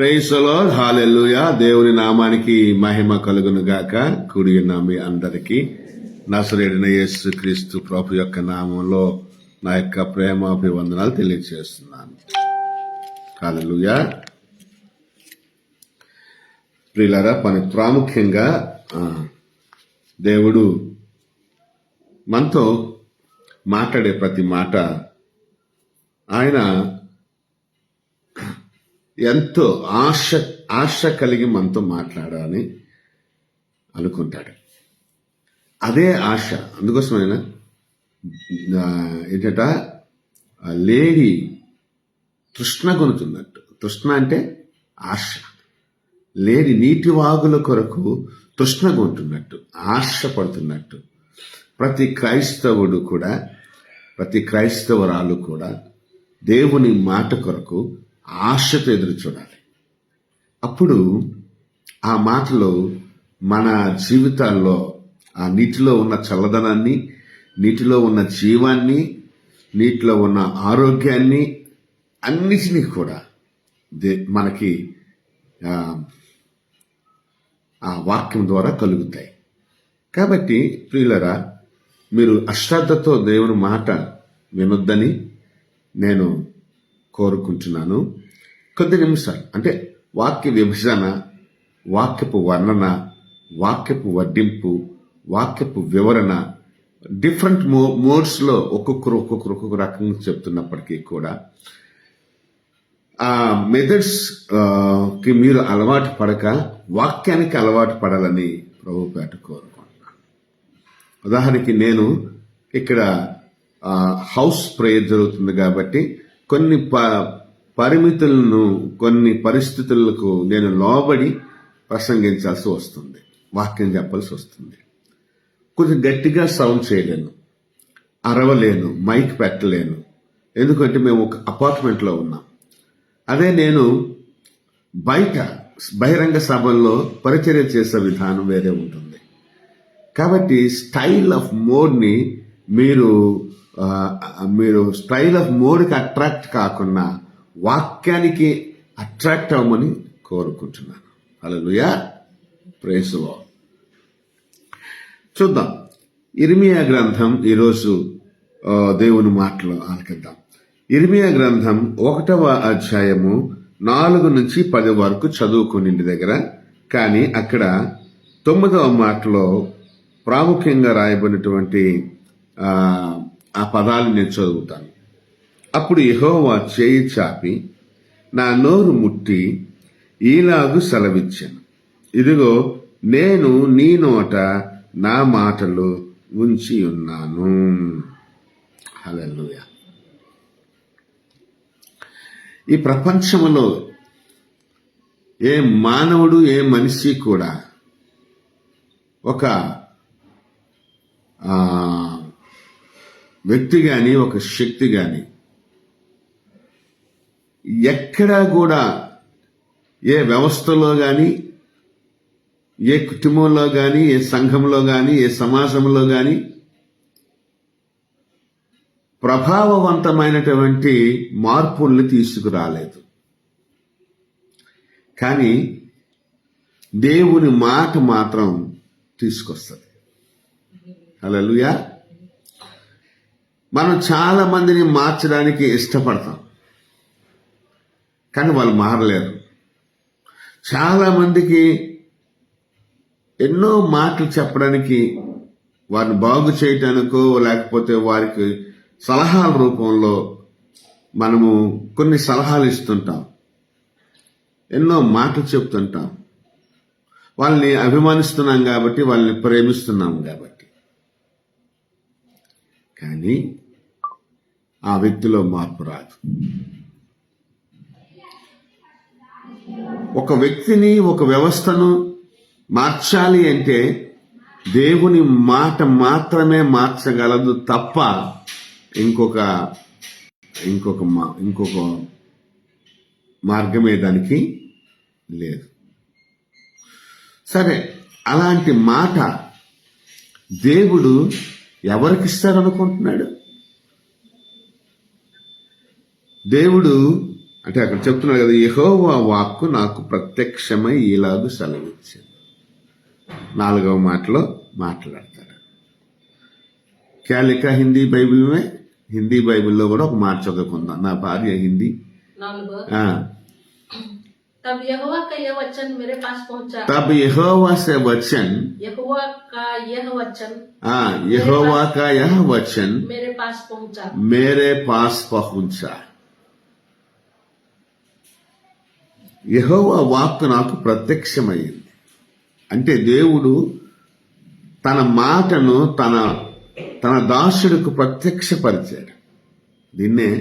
Praise the lord, హల్లెలూయా. దేవుని నామానికి మహిమ కలుగును గాక. కూడి ఉన్న మీ అందరికీ నజరేయుడైన యేసుక్రీస్తు ప్రభు యొక్క నామంలో నా యొక్క ప్రేమాభివందనాలు తెలియజేస్తున్నాను. హల్లెలూయా. ప్రియులారా, ప్రాముఖ్యంగా దేవుడు మనతో మాట్లాడే ప్రతి మాట ఆయన ఎంతో ఆశ కలిగి మనతో మాట్లాడాలని అనుకుంటాడు. అదే ఆశ. అందుకోసమైనా ఏంటట, లేడి తృష్ణ కొనుతున్నట్టు. తృష్ణ అంటే ఆశ. లేడి నీటి వాగుల కొరకు తృష్ణ కొంటున్నట్టు, ఆశ పడుతున్నట్టు ప్రతి క్రైస్తవుడు కూడా, ప్రతి క్రైస్తవరాలు కూడా దేవుని మాట కొరకు ఆశతో ఎదురు చూడాలి. అప్పుడు ఆ మాటలు మన జీవితాల్లో ఆ నీటిలో ఉన్న చల్లదనాన్ని, నీటిలో ఉన్న జీవాన్ని, నీటిలో ఉన్న ఆరోగ్యాన్ని అన్నిటినీ కూడా మనకి ఆ వాక్యం ద్వారా కలుగుతాయి. కాబట్టి ప్రియులరా, మీరు అశ్రద్ధతో దేవుని మాట వినొద్దని నేను కోరుకుంటున్నాను. కొద్ది నిమిషాలు అంటే వాక్య విభజన, వాక్యపు వర్ణన, వాక్యపు వడ్డింపు, వాక్యపు వివరణ డిఫరెంట్ మోడ్స్లో ఒక్కొక్క రకంగా చెప్తున్నప్పటికీ కూడా ఆ మెథడ్స్ కి మీరు అలవాటు పడక వాక్యానికి అలవాటు పడాలని ప్రభుపేట కోరుకుంటున్నాను. ఉదాహరణకి నేను ఇక్కడ హౌస్ ప్రేయర్ జరుగుతుంది కాబట్టి కొన్ని పరిమితులను, కొన్ని పరిస్థితులకు నేను లోబడి ప్రసంగించాల్సి వస్తుంది, వాక్యం చెప్పాల్సి వస్తుంది. కొంచెం గట్టిగా సౌండ్ చేయలేను, అరవలేను, మైక్ పెట్టలేను. ఎందుకంటే మేము ఒక అపార్ట్మెంట్లో ఉన్నాం. అదే నేను బయట బహిరంగ సభల్లో పరిచర్య చేసే విధానం వేరే ఉంటుంది. కాబట్టి స్టైల్ ఆఫ్ మోడ్ని మీరు స్టైల్ ఆఫ్ మోడ్కి అట్రాక్ట్ కాకుండా వాక్యానికి అట్రాక్ట్ అవ్వమని కోరుకుంటున్నాను. హల్లెలూయా. Praise the Lord. చూద్దాం ఇర్మియా గ్రంథం. ఈరోజు దేవుని మాటలు ఆలకిద్దాం. ఇర్మియా గ్రంథం 1వ అధ్యాయము 4 నుంచి 10 వరకు చదువుకునింటి దగ్గర, కానీ అక్కడ 9వ మాటలో ప్రాముఖ్యంగా రాయబడినటువంటి ఆ పదాలు నేను చదువుతాను. అప్పుడు యెహోవా చేయి చాపి నా నోరు ముట్టి ఈలాగు సెలవిచ్చాను, ఇదిగో నేను నీ నోట నా మాటలు ఉంచి ఉన్నాను. హల్లెలూయా. ఈ ప్రపంచంలో ఏ మానవుడు, ఏ మనిషి కూడా ఒక వ్యక్తి గాని, ఒక శక్తి గాని ఎక్కడా కూడా ఏ వ్యవస్థలో గాని, ఏ కుటుంబంలో గాని, ఏ సంఘంలో గాని, ఏ సమాజంలో గాని ప్రభావవంతమైనటువంటి మార్పుల్ని తీసుకురాలేదు. కానీ దేవుని మాట మాత్రం తీసుకొస్తుంది. హల్లెలూయా. మనం చాలా మందిని మార్చడానికి ఇష్టపడతాం, కానీ వాళ్ళు మారలేరు. చాలా మందికి ఎన్నో మాటలు చెప్పడానికి, వారిని బాగు చేయటానికో లేకపోతే వారికి సలహాల రూపంలో మనము కొన్ని సలహాలు ఇస్తుంటాం, ఎన్నో మాటలు చెప్తుంటాం. వాళ్ళని అభిమానిస్తున్నాం కాబట్టి, వాళ్ళని ప్రేమిస్తున్నాం కాబట్టి. కానీ ఆ వ్యక్తిలో మార్పు రాదు. ఒక వ్యక్తిని, ఒక వ్యవస్థను మార్చాలి అంటే దేవుని మాట మాత్రమే మార్చగలదు తప్ప ఇంకొక మార్గమే దానికి లేదు. సరే, అలాంటి మాట దేవుడు ఎవరికిస్తారనుకుంటున్నాడు? దేవుడు అంటే అక్కడ చెప్తున్నాడు కదా, యెహోవా వాక్కు నాకు ప్రత్యక్షమై ఇలాగు సెలవిచ్చింది. 4వ మాటలో మాట్లాడతాడు. క్యా లిఖా హిందీ బైబిల్ మే, హిందీ బైబిల్లో కూడా ఒక మాట చదువుకుందాం. నా భార్య హిందీ. तब यहोवा का यह वचन मेरे पास पहुंचा। तब यहोवा से वचन, यहोवा का यह वचन, यहोवा का यह वचन मेरे पास पहुंचा, मेरे पास पहुंचा. యెహోవా వాక్కు నాకు ప్రత్యక్షమైంది. అంటే దేవుడు తన మాటను తన దాసుడికి ప్రత్యక్షపరిచాడు. దీన్నే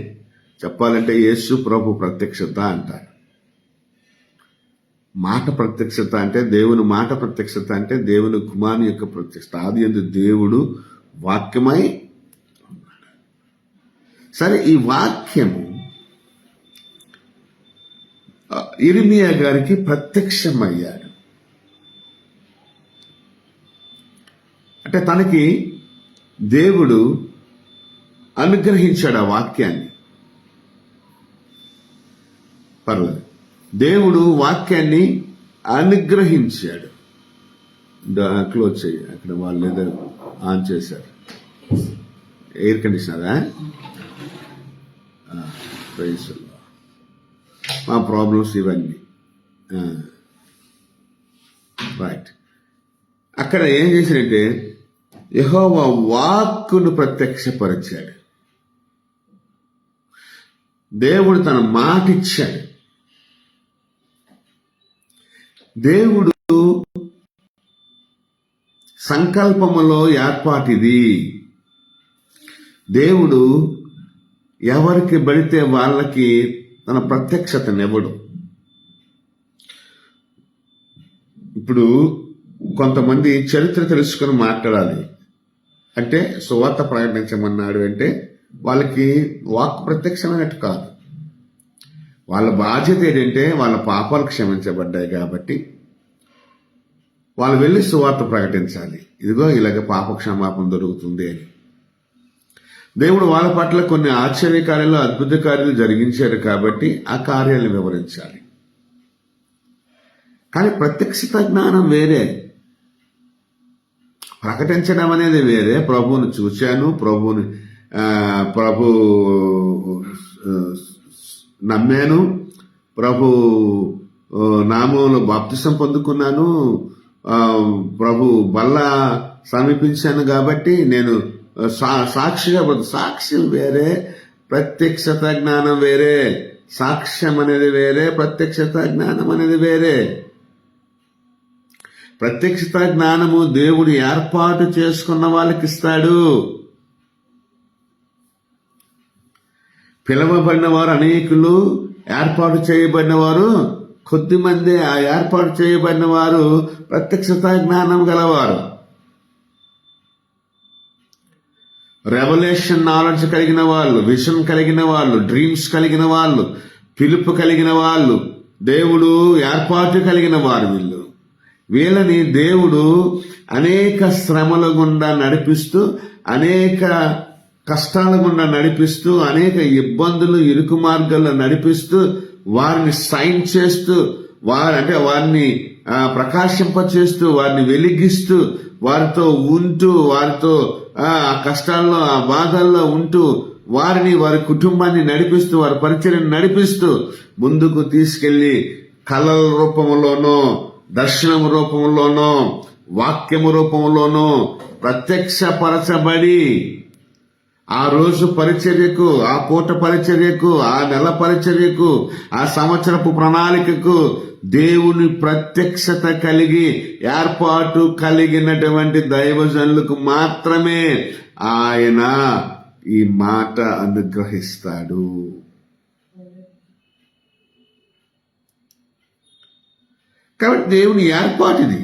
చెప్పాలంటే యేసు ప్రభు ప్రత్యక్షత అంటారు. మాట ప్రత్యక్షత అంటే దేవుని మాట ప్రత్యక్షత అంటే దేవుని కుమారుని యొక్క ప్రత్యక్షత. ఆదియందు దేవుడు వాక్యమై ఉన్నాడు. సరే, ఈ వాక్యము ఇర్మియా గారికి ప్రత్యక్షమయ్యాడు. అంటే తనకి దేవుడు అనుగ్రహించాడు ఆ వాక్యాన్ని. పర్వాలేదు, దేవుడు వాక్యాన్ని అనుగ్రహించాడు. క్లోజ్ చేయి, అక్కడ వాళ్ళు ఏదో ఆన్ చేశారు. ఎయిర్ కండిషనరా? మా ప్రాబ్లమ్స్ ఇవన్నీ. రైట్. అక్కడ ఏం చేశాడంటే యెహోవా వాక్కును ప్రత్యక్షపరిచాడు. దేవుడు తన మాట ఇచ్చాడు. దేవుడు సంకల్పములో ఏర్పాటిది. దేవుడు ఎవరికి పడితే వాళ్ళకి తన ప్రత్యక్షతనివ్వడు. ఇప్పుడు కొంతమంది చరిత్ర తెలుసుకుని మాట్లాడాలి అంటే, సువార్త ప్రకటించమన్నాడు అంటే వాళ్ళకి వాక్ ప్రత్యక్షమైనట్టు కాదు. వాళ్ళ బాధ్యత ఏంటంటే వాళ్ళ పాపాలు క్షమించబడ్డాయి కాబట్టి వాళ్ళు వెళ్ళి సువార్త ప్రకటించాలి. ఇదిగో ఇలాగ పాప క్షమాపణ దొరుకుతుంది అని. దేవుడు వాళ్ళ పట్ల కొన్ని ఆశ్చర్య కార్యాలు, అద్భుత కార్యాలు జరిగించారు కాబట్టి ఆ కార్యాలను వివరించాలి. కానీ ప్రత్యక్షత జ్ఞానం వేరే, ప్రకటించడం అనేది వేరే. ప్రభువుని చూశాను, ప్రభు నమ్మాను, ప్రభు నామంలో బాప్తిసం పొందుకున్నాను, ప్రభు బల్ల సమీపించాను కాబట్టి నేను సాక్షిగా. సాక్ష్యం వేరే, ప్రత్యక్షత జ్ఞానం వేరే. సాక్ష్యం అనేది వేరే, ప్రత్యక్షత జ్ఞానం అనేది వేరే. ప్రత్యక్షత జ్ఞానము దేవుడు ఏర్పాటు చేసుకున్న వాళ్ళకి ఇస్తాడు. పిలవబడిన వారు అనేకులు, ఏర్పాటు చేయబడిన వారు కొద్దిమంది. ఆ ఏర్పాటు చేయబడిన వారు ప్రత్యక్షత జ్ఞానం గలవారు, రెవల్యూషన్ నాలెడ్జ్ కలిగిన వాళ్ళు, విజన్ కలిగిన వాళ్ళు, డ్రీమ్స్ కలిగిన వాళ్ళు, పిలుపు కలిగిన వాళ్ళు, దేవుడు ఏర్పాటు కలిగిన వారు. వీళ్ళని దేవుడు అనేక శ్రమల గుండా నడిపిస్తూ, అనేక కష్టాల గుండా నడిపిస్తూ, అనేక ఇబ్బందులు, ఇరుకు మార్గాల్లో నడిపిస్తూ, వారిని సైన్ చేస్తూ, వారిని ప్రకాశింపచేస్తూ, వారిని వెలిగిస్తూ, వారితో ఉంటూ, వారితో ఆ కష్టాల్లో, ఆ బాధల్లో ఉంటూ, వారిని, వారి కుటుంబాన్ని నడిపిస్తూ, వారి పరిచర్యను నడిపిస్తూ ముందుకు తీసుకెళ్లి కళల రూపంలోనో, దర్శనం రూపంలోనో, వాక్యము రూపంలోనో ప్రత్యక్షపరచబడి ఆ రోజు పరిచర్యకు, ఆ పూట పరిచర్యకు, ఆ నెల పరిచర్యకు, ఆ సంవత్సరపు ప్రణాళికకు దేవుని ప్రత్యక్షత కలిగి ఏర్పాటు కలిగినటువంటి దైవజనులకు మాత్రమే ఆయన ఈ మాట అనుగ్రహిస్తాడు. కాబట్టి దేవుని ఏర్పాటుది,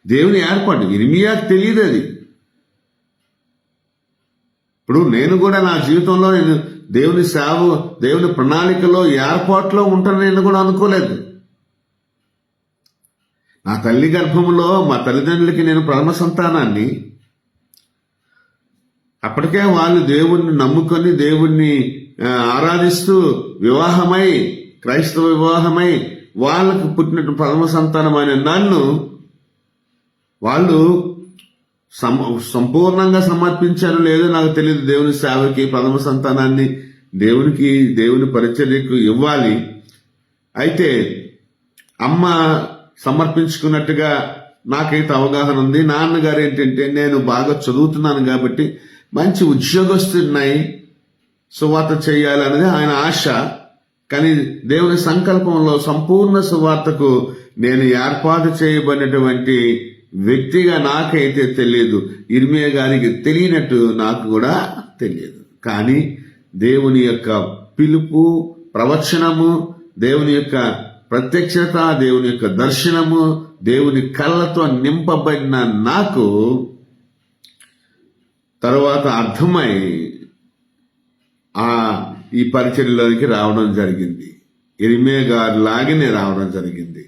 దేవుని ఏర్పాటు. ఇర్మియాకు తెలియదు అది. ఇప్పుడు నేను కూడా నా జీవితంలో నేను దేవుని ప్రణాళికలో, ఏర్పాటులో ఉంటానని నేను కూడా అనుకోలేదు. నా తల్లి గర్భంలో మా తల్లిదండ్రులకి నేను ప్రథమ సంతానాన్ని. అప్పటికే వాళ్ళు దేవుణ్ణి నమ్ముకొని, దేవుణ్ణి ఆరాధిస్తూ వివాహమై క్రైస్తవ వివాహమై వాళ్ళకు పుట్టిన ప్రథమ సంతానమైన నన్ను వాళ్ళు సంపూర్ణంగా సమర్పించారో లేదో నాకు తెలియదు. దేవుని సేవకి ప్రథమ సంతానాన్ని దేవుని పరిచర్యకు ఇవ్వాలి. అయితే అమ్మ సమర్పించుకున్నట్టుగా నాకైతే అవగాహన ఉంది. నాన్నగారు ఏంటంటే నేను బాగా చదువుతున్నాను కాబట్టి మంచి ఉద్యోగస్తున్నాయి సువార్త చేయాలనేది ఆయన ఆశ. కానీ దేవుని సంకల్పంలో సంపూర్ణ సువార్తకు నేను ఏర్పాటు చేయబడినటువంటి వ్యక్తిగా నాకైతే తెలియదు. ఇర్మియా గారికి తెలియనట్టు నాకు కూడా తెలియదు. కానీ దేవుని యొక్క పిలుపు, ప్రవచనము, దేవుని యొక్క ప్రత్యక్షత, దేవుని యొక్క దర్శనము, దేవుని కళ్ళతో నింపబడిన నాకు తరువాత అర్థమై ఈ పరిచర్యలోనికి రావడం జరిగింది. ఇర్మియా గారి లాగానే రావడం జరిగింది.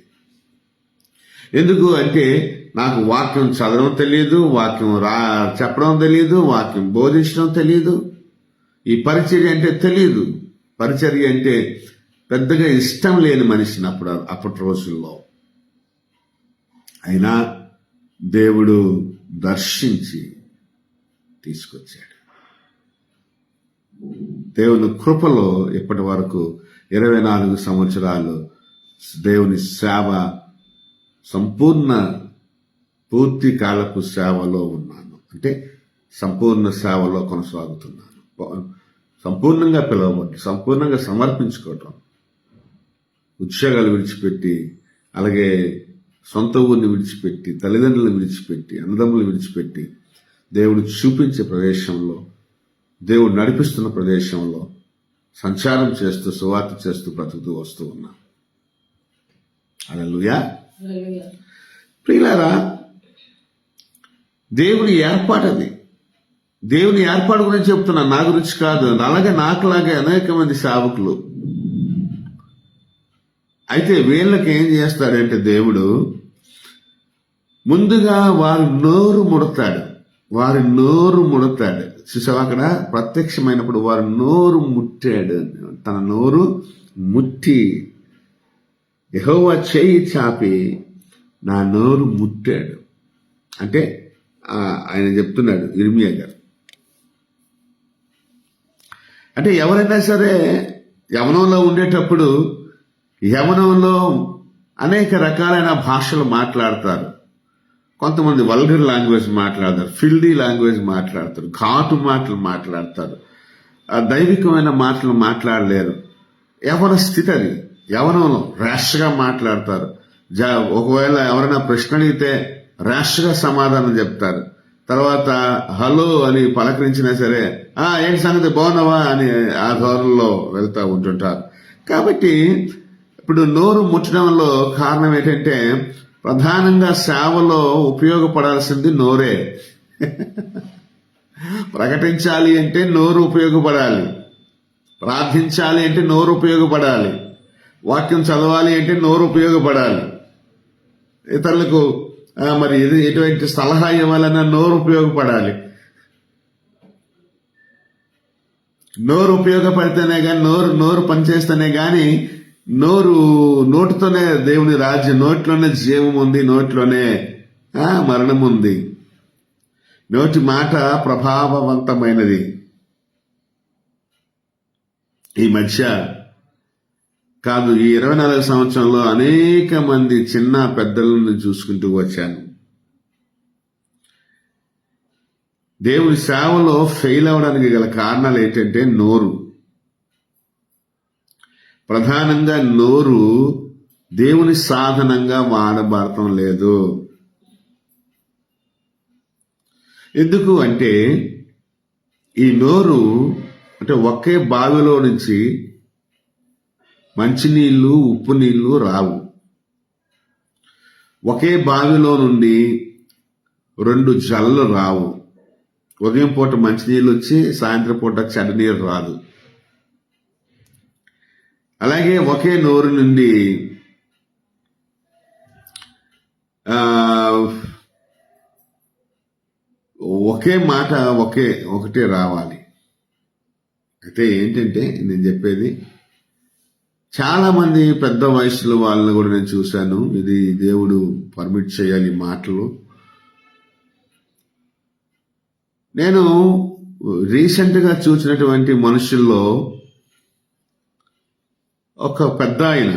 ఎందుకు అంటే నాకు వాక్యం చదవడం తెలియదు, వాక్యం చెప్పడం తెలియదు, వాక్యం బోధించడం తెలియదు, ఈ పరిచర్య అంటే తెలియదు. పరిచర్య అంటే పెద్దగా ఇష్టం లేని మనిషిని అప్పటి రోజుల్లో. అయినా దేవుడు దర్శించి తీసుకొచ్చాడు. దేవుని కృపలో ఇప్పటి వరకు 24 సంవత్సరాలు దేవుని సేవ పూర్తి కాలపు సేవలో ఉన్నాను. అంటే సంపూర్ణ సేవలో కొనసాగుతున్నాను. సంపూర్ణంగా పిలవబడి సంపూర్ణంగా సమర్పించుకోవటం, ఉద్యోగాలు విడిచిపెట్టి, అలాగే సొంత ఊరిని విడిచిపెట్టి, తల్లిదండ్రులను విడిచిపెట్టి, అన్నదమ్ములు విడిచిపెట్టి దేవుడు చూపించే ప్రదేశంలో, దేవుడు నడిపిస్తున్న ప్రదేశంలో సంచారం చేస్తూ సువార్త చేస్తూ బ్రతుకుతూ వస్తూ ఉన్నాం. హల్లెలూయా. ప్రియులారా, దేవుని ఏర్పాటు అది. దేవుని ఏర్పాటు గురించి చెప్తున్నా, నా గురించి కాదు. అలాగే నాకులాగే అనేక మంది సేవకులు. అయితే వీళ్ళకి ఏం చేస్తాడంటే దేవుడు ముందుగా వారి నోరు ముడతాడు. చూసావా, అక్కడ ప్రత్యక్షమైనప్పుడు వారి నోరు ముట్టాడు. తన నోరు ముట్టి యెహోవా చేయి చాపి నా నోరు ముట్టాడు అంటే ఆయన చెప్తున్నాడు ఇర్మియా గారు. అంటే ఎవరైనా సరే యవనంలో ఉండేటప్పుడు యవనంలో అనేక రకాలైన భాషలు మాట్లాడతారు. కొంతమంది వల్గర్ లాంగ్వేజ్ మాట్లాడతారు, ఫిల్డీ లాంగ్వేజ్ మాట్లాడతారు, ఘాటు మాటలు మాట్లాడతారు, దైవికమైన మాటలు మాట్లాడలేరు. యవన స్థితి అది. యవనంలో ర్యాష్గా మాట్లాడతారు. ఒకవేళ ఎవరైనా ప్రశ్న అడిగితే ర్యాష్గా సమాధానం చెప్తారు. తర్వాత హలో అని పలకరించినా సరే ఏంటి సంగతి బాగున్నావా అని ఆ ధోరణిలో వెళ్తూ ఉంటుంటారు. కాబట్టి ఇప్పుడు నోరు ముట్టడంలో కారణం ఏంటంటే ప్రధానంగా సేవలో ఉపయోగపడాల్సింది నోరే. ప్రకటించాలి అంటే నోరు ఉపయోగపడాలి, ప్రార్థించాలి అంటే నోరు ఉపయోగపడాలి, వాక్యం చదవాలి అంటే నోరు ఉపయోగపడాలి, ఇతరులకు మరి ఎటువంటి సలహా ఇవ్వాలన్నా నోరు ఉపయోగపడాలి. నోరు ఉపయోగపడితేనే కానీ నోరు పనిచేస్తేనే కానీ నోటితోనే దేవుని రాజ్యం, నోటిలోనే జీవం ఉంది, నోటిలోనే మరణం ఉంది. నోటి మాట ప్రభావవంతమైనది. ఈ మధ్య కాదు, ఈ 24 సంవత్సరంలో అనేక మంది చిన్న పెద్దలను చూసుకుంటూ వచ్చాను. దేవుని సేవలో ఫెయిల్ అవడానికి గల కారణాలు ఏంటంటే నోరు. ప్రధానంగా నోరు దేవుని సాధనంగా వాడబడటం లేదు. ఎందుకు అంటే ఈ నోరు అంటే ఒకే బావిలో నుంచి మంచినీళ్లు, ఉప్పు నీళ్లు రావు. ఒకే బావిలో నుండి 2 జల్లు రావు. ఉదయం పూట మంచినీళ్ళు వచ్చి సాయంత్రం పూట చెడ్డ నీరు రాదు. అలాగే ఒకే నోరు నుండి ఒకే మాట ఒకటే రావాలి. అయితే ఏంటంటే నేను చెప్పేది, చాలా మంది పెద్ద వయసులో వాళ్ళని కూడా నేను చూశాను. ఇది దేవుడు పర్మిట్ చేయాలి ఈ మాటలు. నేను రీసెంట్ గా చూసినటువంటి మనుషుల్లో ఒక పెద్ద ఆయన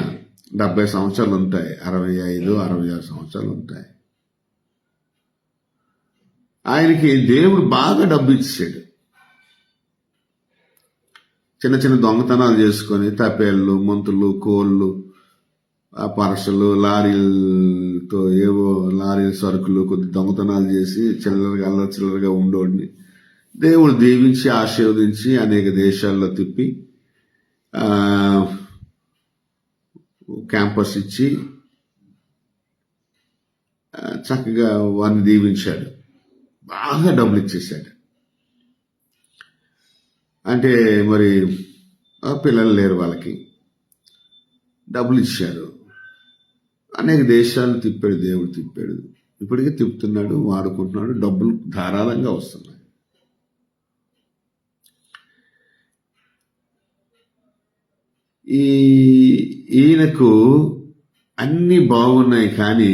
70 సంవత్సరాలు ఉంటాయి, 65, 66 సంవత్సరాలు ఉంటాయి. ఆయనకి దేవుడు బాగా డబ్బు ఇచ్చాడు. చిన్న చిన్న దొంగతనాలు చేసుకొని తపేళ్ళు, మంతులు, కోళ్ళు, ఆ పరసలు, లారీలతో ఏవో లారీ సరుకులు కొద్ది దొంగతనాలు చేసి చిల్లరగా అల్ల చిల్లరగా ఉండోడిని దేవుడు దీవించి ఆశీర్వదించి అనేక దేశాల్లో తిప్పి క్యాంపస్ ఇచ్చి చక్కగా వారిని దీవించాడు. బాగా డబ్బులు ఇచ్చేసాడు. అంటే మరి పిల్లలు లేరు, వాళ్ళకి డబ్బులు ఇచ్చారు. అనేక దేశాలను తిప్పాడు, దేవుడు తిప్పాడు. ఇప్పటికీ తిప్పుతున్నాడు, వాడుకుంటున్నాడు, డబ్బులు ధారాళంగా వస్తున్నాయి. ఈయనకు అన్ని బాగున్నాయి, కానీ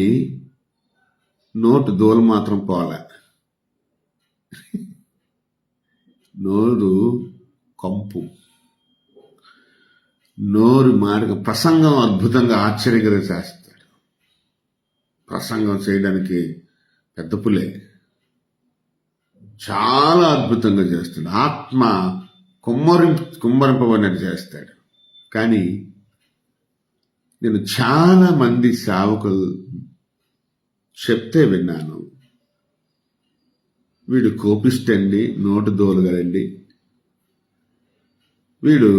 నోటు దోలు మాత్రం పోలే. నోరు కంపు, నోరు మాట, ప్రసంగం అద్భుతంగా ఆశ్చర్యకరంగా చేస్తాడు. ప్రసంగం చేయడానికి పెద్ద పులే, చాలా అద్భుతంగా చేస్తాడు. ఆత్మ కుమ్మరింపబడినట్టు చేస్తాడు. కానీ నేను చాలా మంది సేవకులు చెప్తే విన్నాను, వీడు కోపిస్తండి, నోటు దోలుగలండి, వీడు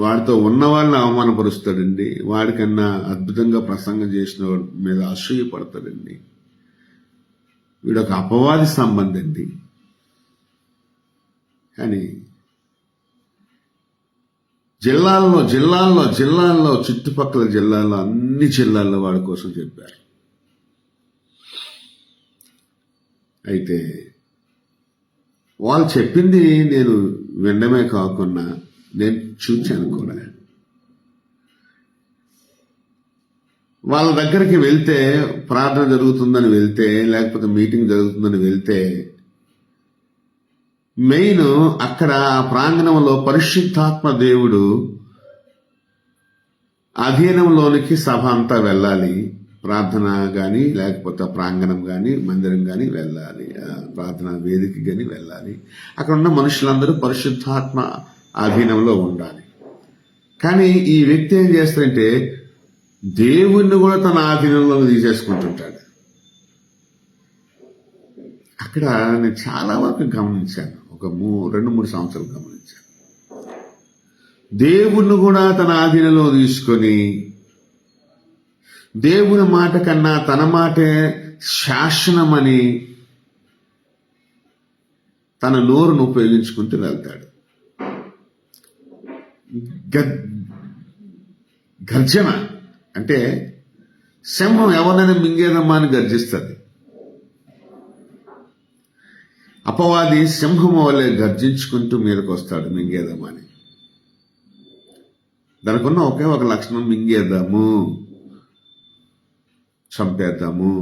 వాడితో ఉన్న వాళ్ళని అవమానపరుస్తాడండి, వాడికన్నా అద్భుతంగా ప్రసంగం చేసిన వాడి మీద అసూయ పడతాడండి, వీడు ఒక అపవాది సంబంధండి. కానీ జిల్లాల్లో చుట్టుపక్కల జిల్లాల్లో అన్ని జిల్లాల్లో వాడి కోసం చెప్పారు. అయితే వాళ్ళు చెప్పింది నేను వినడమే కాకుండా నేను చూచాను కూడా. వాళ్ళ దగ్గరికి వెళ్తే, ప్రార్థన జరుగుతుందని వెళ్తే, లేకపోతే మీటింగ్ జరుగుతుందని వెళ్తే, మెయిన్ అక్కడ ఆ ప్రాంగణంలో పరిశుద్ధాత్మ దేవుడు అధీనంలోనికి సభ అంతా వెళ్ళాలి. ప్రార్థన కానీ, లేకపోతే ప్రాంగణం కానీ, మందిరం కానీ వెళ్ళాలి, ప్రార్థన వేదిక కానీ వెళ్ళాలి. అక్కడ ఉన్న మనుషులందరూ పరిశుద్ధాత్మ అధీనంలో ఉండాలి. కానీ ఈ వ్యక్తి ఏం చేస్తాడంటే దేవుణ్ణి కూడా తన ఆధీనంలో తీసేసుకుంటుంటాడు. అక్కడ నేను చాలా వరకు గమనించాను, ఒక 2-3 సంవత్సరాలు గమనించాను. దేవుణ్ణి కూడా తన ఆధీనంలో తీసుకొని దేవుని మాట కన్నా తన మాటే శాసనమని తన నోరును ఉపయోగించుకుంటూ వెళ్తాడు. గర్జన అంటే సింహం ఎవరైనా మింగేదమ్మా అని గర్జిస్తుంది. అపవాది సింహము వల్లే గర్జించుకుంటూ మీదకు వస్తాడు మింగేద్దామని. దానికున్న ఒకే ఒక లక్షణం, మింగేద్దాము, చంపేద్దాము,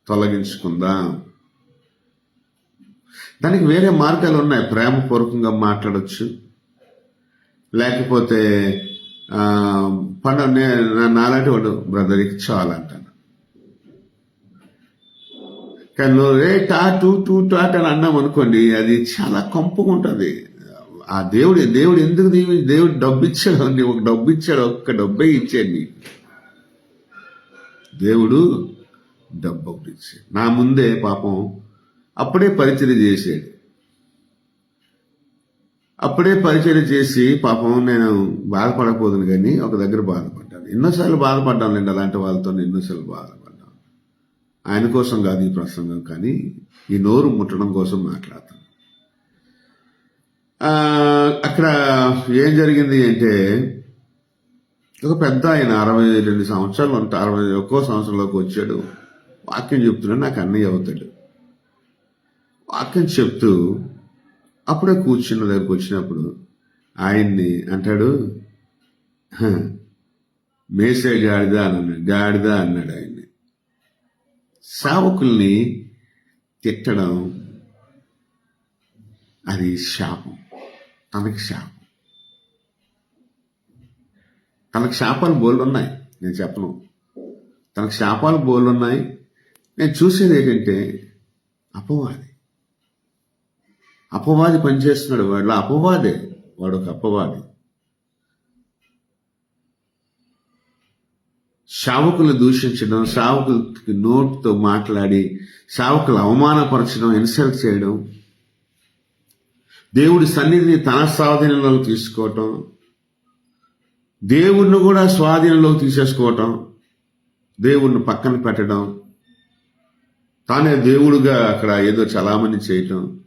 తొలగించుకుందాం. దానికి వేరే మార్గాలు ఉన్నాయి. ప్రేమపూర్వకంగా మాట్లాడచ్చు, లేకపోతే నాలాంటి వాడు బ్రదర్కి చాలంటాను. కానీ టాట్ అని అన్నాం అనుకోండి, అది చాలా కంపుగా ఉంటుంది. ఆ దేవుడు ఎందుకు దేవుడు డబ్బు ఇచ్చాడు, ఒక డబ్బు ఇచ్చాడు, ఒక్క డబ్బే ఇచ్చాడు నీకు. దేవుడు డబ్బు ఒకటి ఇచ్చాడు. నా ముందే పాపం అప్పుడే పరిచర్య చేశాడు. అప్పుడే పరిచర్య చేసి పాపం నేను బాధపడకపోదును, కానీ ఒక దగ్గర బాధపడ్డాను. ఎన్నోసార్లు బాధపడ్డాను లేండి, అలాంటి వాళ్ళతో ఎన్నోసార్లు బాధపడ్డాను. ఆయన కోసం కాదు ఈ ప్రసంగం, కానీ ఈ నోరు ముట్టడం కోసం మాట్లాడతాను. అక్కడ ఏం జరిగింది అంటే, ఒక పెద్ద ఆయన 62 సంవత్సరాలు ఉంటా, 61 సంవత్సరంలోకి వచ్చాడు. వాక్యం చెప్తున్నాడు, నాకు అన్నయ్య అవుతాడు. వాక్యం చెప్తూ అప్పుడే కూర్చున్న దగ్గరకు వచ్చినప్పుడు ఆయన్ని అంటాడు, "హ, మేసే గాడిద అన్నాడు ఆయన్ని. సేవకుల్ని తిట్టడం అది శాపం, తనకి శాపం. తనకు శాపాలు బోళ్ళు ఉన్నాయి, నేను చెప్పను. తనకు శాపాలు బోళ్ళు ఉన్నాయి. నేను చూసేది ఏంటంటే అపవాది పనిచేస్తున్నాడు. వాడు అపవాదే, వాడు ఒక అపవాది. సేవకులు దూషించడం, సేవకులకి నోటితో మాట్లాడి సేవకులు అవమానపరచడం, ఇన్సల్ట్ చేయడం, దేవుడి సన్నిధిని తన స్వాధీనంలో తీసుకోవటం, దేవుణ్ణి కూడా స్వాధీనంలోకి తీసేసుకోవటం, దేవుణ్ణి పక్కన పెట్టడం, తానే దేవుడుగా అక్కడ ఏదో చలామణి చేయటం,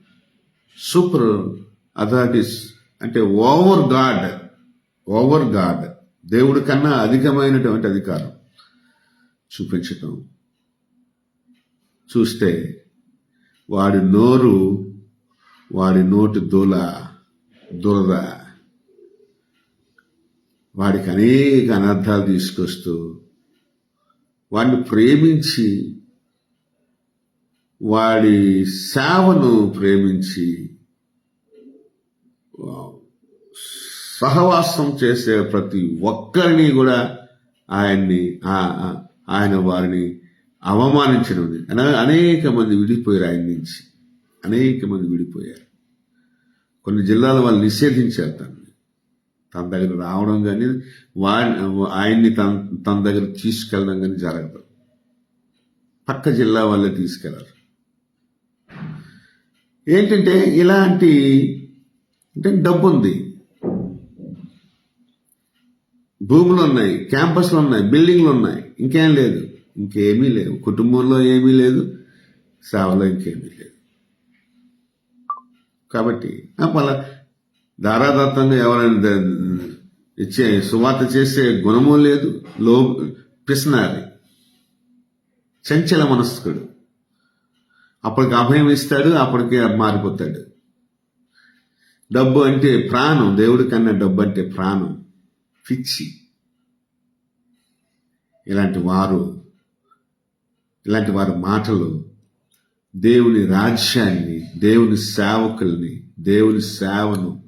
సూపర్ అథారిటీస్ అంటే ఓవర్ గాడ్ దేవుడి కన్నా అధికమైనటువంటి అధికారం చూపించటం. చూస్తే వాడి నోటి దురద వాడికి అనేక అనర్థాలు తీసుకొస్తూ, వాడిని ప్రేమించి, వాడి సేవను ప్రేమించి సహవాసం చేసే ప్రతి ఒక్కరిని కూడా ఆయన వారిని అవమానించడం. అనేక మంది విడిపోయారు ఆయన నుంచి, అనేక మంది విడిపోయారు. కొన్ని జిల్లాల వాళ్ళు నిషేధించారు తన దగ్గర రావడం కానీ, ఆయన్ని తన దగ్గర తీసుకెళ్ళడం కానీ జరగదు. పక్క జిల్లా వాళ్ళే తీసుకెళ్లారు. ఏంటంటే ఇలాంటి అంటే డబ్బు ఉంది, భూములు ఉన్నాయి, క్యాంపస్లు ఉన్నాయి, బిల్డింగ్లు ఉన్నాయి, ఇంకేం లేదు, ఇంకేమీ లేవు. కుటుంబంలో ఏమీ లేదు, సేవలో ఇంకేమీ లేదు. కాబట్టి ధారాదత్తంగా ఎవరైనా ఇచ్చే సువార్త చేసే గుణము లేదు. పిసినారి, చంచల మనస్కుడు. అప్పటికి అభయం ఇస్తాడు, అప్పటికే మారిపోతాడు. డబ్బు అంటే ప్రాణం, దేవుడి కన్నా డబ్బు అంటే ప్రాణం, పిచ్చి. ఇలాంటి వారి మాటలు దేవుని రాజ్యాన్ని, దేవుని సేవకుల్ని, దేవుని సేవను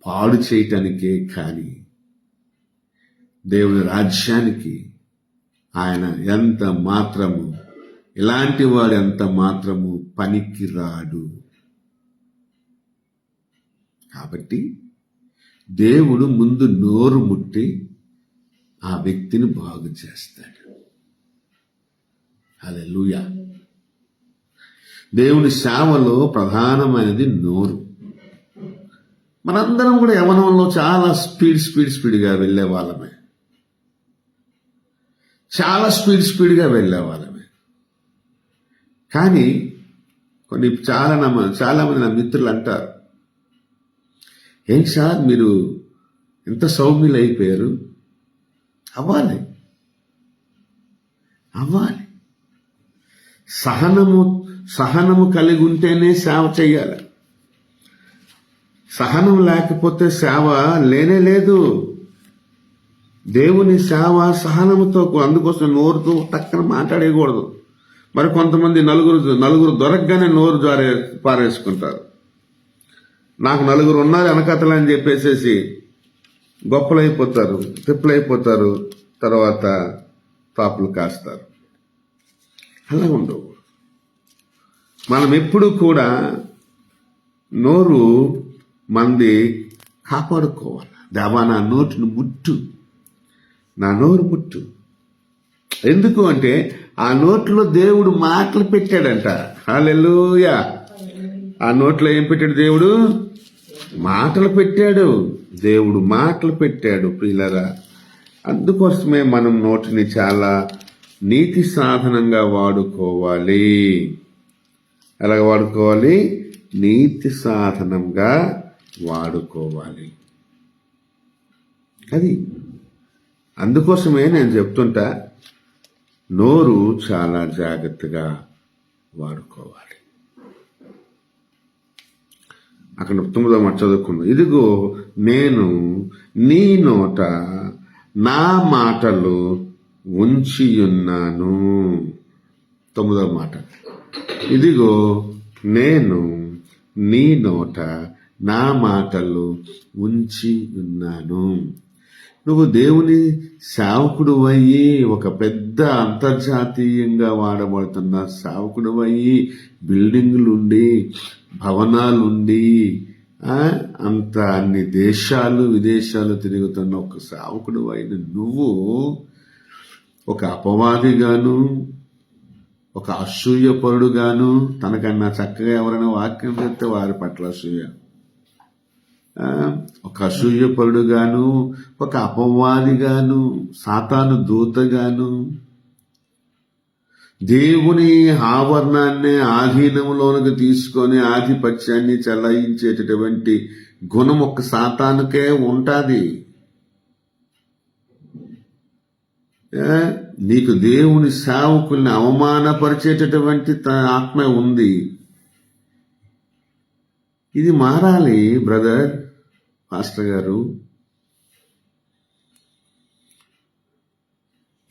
పాడు చేయటానికే కానీ దేవుని రాజ్యానికి ఆయన ఇలాంటి వాడు ఎంత మాత్రము పనికి రాడు. కాబట్టి దేవుడు ముందు నోరు ముట్టి ఆ వ్యక్తిని బాగు చేస్తాడు. హల్లెలూయా. దేవుని సేవలో ప్రధానమైనది నోరు. మనందరం కూడా యవనంలో చాలా స్పీడ్గా వెళ్ళే వాళ్ళమే, చాలా స్పీడ్గా వెళ్ళే వాళ్ళమే. కానీ చాలా మంది నా మిత్రులు అంటారు, ఏంటి సార్ మీరు ఎంత సౌమ్యులు అయిపోయారు? అవ్వాలి. సహనము కలిగి ఉంటేనే సేవ చేయాలి. సహనం లేకపోతే సేవ లేనే లేదు. దేవుని సేవ సహనముతో, అందుకోసం నోరుతో టక్కన మాట్లాడేయకూడదు. మరి కొంతమంది నలుగురు దొరకగానే నోరు పారేసుకుంటారు. నాకు నలుగురు ఉన్నారు వెనకతలు అని చెప్పేసేసి గొప్పలైపోతారు, తిప్పులైపోతారు, తర్వాత తాపులు కాస్తారు. అలా ఉండవు. మనం ఎప్పుడు కూడా నోరు మంది కాపాడుకోవాలి. దేవా నా నోటిని ముట్టు, నా నోరు ముట్టు. ఎందుకు అంటే ఆ నోట్లో దేవుడు మాటలు పెట్టాడంట. హల్లెలూయా. ఆ నోట్లో ఏం పెట్టాడు? దేవుడు మాటలు పెట్టాడు. దేవుడు మాటలు పెట్టాడు ప్రియులరా. అందుకోసమే మనం నోటిని చాలా నీతి సాధనంగా వాడుకోవాలి. ఎలాగ వాడుకోవాలి? నీతి సాధనంగా వాడుకోవాలి. అది అందుకోసమే నేను చెప్తుంటా, నోరు చాలా జాగ్రత్తగా వాడుకోవాలి. అక్కడ 9వ మాట చదువుకున్నాం. ఇదిగో నేను నీ నోట నా మాటలు ఉంచియున్నాను. 9వ మాట, ఇదిగో నేను నీ నోట నా మాటలు ఉంచి ఉన్నాను. నువ్వు దేవుని సేవకుడు అయ్యి, ఒక పెద్ద అంతర్జాతీయంగా వాడబడుతున్న సేవకుడు అయ్యి, బిల్డింగులుండి భవనాలుండి అంత అన్ని దేశాలు విదేశాలు తిరుగుతున్న ఒక సేవకుడు అయిన నువ్వు ఒక అపవాదిగాను, ఒక అసూయపరుడుగాను, తనకన్నా చక్కగా ఎవరైనా వాక్యం చెప్తే వారి పట్ల అసూయ, ఒక అసూయపరుడుగాను, ఒక అపవాదిగాను, సాతాను దూతగాను, దేవుని ఆవరణాన్ని ఆధీనంలోనికి తీసుకొని ఆధిపత్యాన్ని చెలాయించేటటువంటి గుణం ఒక సాతానుకే ఉంటాది. నీకు దేవుని సేవకుల్ని అవమానపరిచేటటువంటి ఆత్మ ఉంది. ఇది మారాలి బ్రదర్, పాస్టర్ గారు.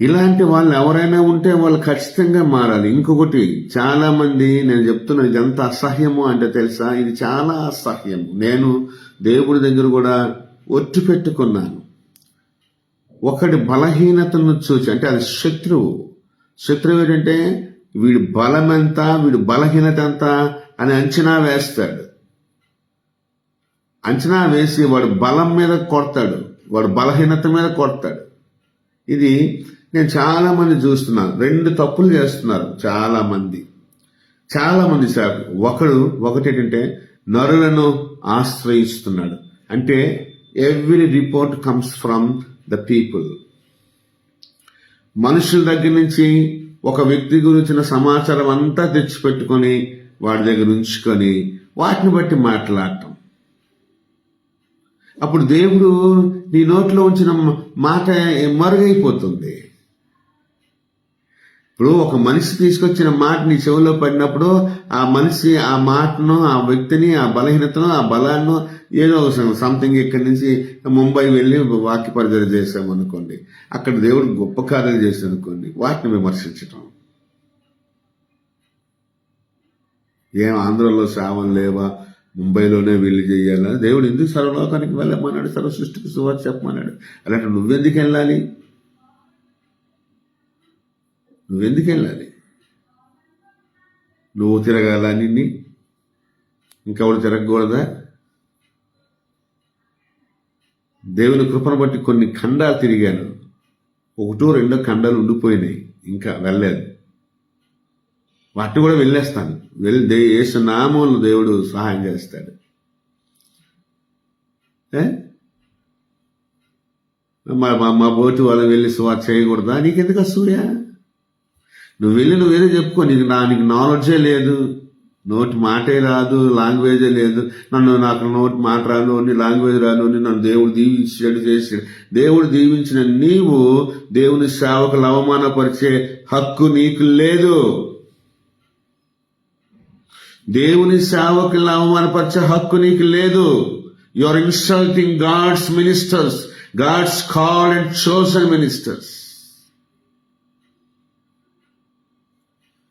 ఇలాంటి వాళ్ళు ఎవరైనా ఉంటే వాళ్ళు ఖచ్చితంగా మారాలి. ఇంకొకటి, చాలా మంది, నేను చెప్తున్నా ఇదంత అసహ్యము అంటే తెలుసా, ఇది చాలా అసహ్యము. నేను దేవుడి దగ్గర కూడా ఒట్టు పెట్టుకున్నాను. ఒకటి బలహీనతను చూసి, అంటే అది శత్రువు ఏంటంటే వీడి బలం ఎంత, వీడి బలహీనత ఎంత అని అంచనా వేస్తాడు. అంచనా వేసి వాడు బలం మీద కొడతాడు, వాడు బలహీనత మీద కొడతాడు. ఇది నేను చాలా మంది చూస్తున్నాను. 2 తప్పులు చేస్తున్నారు చాలా మంది ఒకటి ఏంటంటే నరులను ఆశ్రయిస్తున్నాడు. అంటే every report comes from the people. మనుషుల దగ్గర నుంచి ఒక వ్యక్తి గురించిన సమాచారం అంతా తెచ్చిపెట్టుకొని వాడి దగ్గర ఉంచుకొని వాటిని బట్టి మాట్లాడటం. అప్పుడు దేవుడు నీ నోట్లో ఉంచిన మాట మరుగైపోతుంది. ఇప్పుడు ఒక మనిషి తీసుకొచ్చిన మాట నీ చెవిలో పడినప్పుడు ఆ మనిషి ఆ మాటను, ఆ వ్యక్తిని, ఆ బలహీనతను, ఆ బలాన్ని ఏదో సంథింగ్ ఇక్కడి నుంచి ముంబై వెళ్ళి వాక్య పరిచయం చేసామనుకోండి, అక్కడ దేవుడు గొప్ప కార్యాలు చేశామనుకోండి, వాటిని విమర్శించటం. ఏం ఆంధ్రలో సేవలు లేవా, ముంబైలోనే వెళ్ళి చెయ్యాలని, దేవుడు ఎందుకు సర్వలోకానికి వెళ్ళమన్నాడు, సర్వ సృష్టికి సువార్త చెప్పమన్నాడు. అలాంటి నువ్వెందుకు వెళ్ళాలి? నువ్వు తిరగాల, నిన్ని ఇంకెవరు తిరగకూడదా? దేవుని కృపను బట్టి కొన్ని ఖండాలు తిరిగాను, 1-2 ఖండాలు ఉండిపోయినాయి, ఇంకా వెళ్ళలేదు. వాటిని కూడా వెళ్ళేస్తాను. యేసు నామములో దేవుడు సహాయం చేస్తాడు. మా బోటి వాళ్ళు వెళ్ళి సువార్త చేయకూడదా? నీకెందుకు అసూయ? నువ్వు వెళ్ళి నువ్వేదో చెప్పుకో. నీకు నాలెడ్జే లేదు, నోటి మాటే రాదు, లాంగ్వేజే లేదు. నాకు నోటి మాట రాను, లాంగ్వేజ్ రాను, నన్ను దేవుడు దీవించాడు చేసాడు. దేవుడు దీవించిన నీవు దేవుని సేవకులు అవమానపరిచే హక్కు నీకు లేదు. దేవుని సేవకులను అవమానపరిచే హక్కు నీకు లేదు. You are insulting gods ministers, gods called and chosen ministers.